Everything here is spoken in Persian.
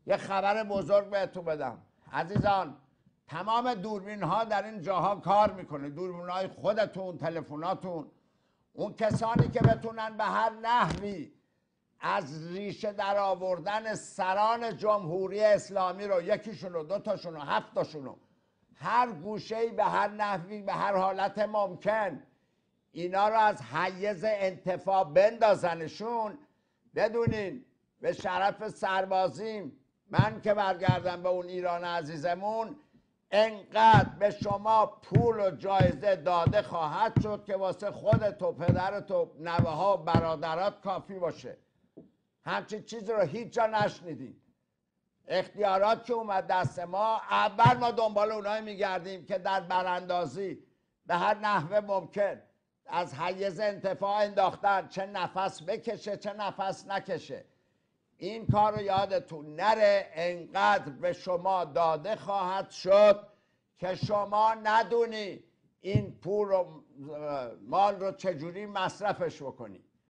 یه خبر بزرگ بهتون بدم عزیزان. تمام دوربین ها در این جاها کار میکنه، دوربین های خودتون، تلفناتون. اون کسانی که بتونن به هر نحوی از ریشه در آوردن سران جمهوری اسلامی رو، یکیشون رو، دوتاشون رو، هفتاشون رو، هر گوشه‌ای به هر نحوی به هر حالت ممکن اینا رو از حیز انتفاع بندازنشون، بدونین به شرف سربازیم من که برگردم به اون ایران عزیزمون انقدر به شما پول و جایزه داده خواهد شد که واسه خودت و پدرت و نوه ها و برادرات کافی باشه. همچین چیزی رو هیچ جا نشنیدیم. اختیارات که اومد دست ما، اول ما دنبال اونایی میگردیم که در براندازی به هر نحوه ممکن از حیز انتفاع انداختن، چه نفس بکشه چه نفس نکشه. این کار رو یادتون نره، انقدر به شما داده خواهد شد که شما ندونی این پول و مال رو چجوری مصرفش بکنی.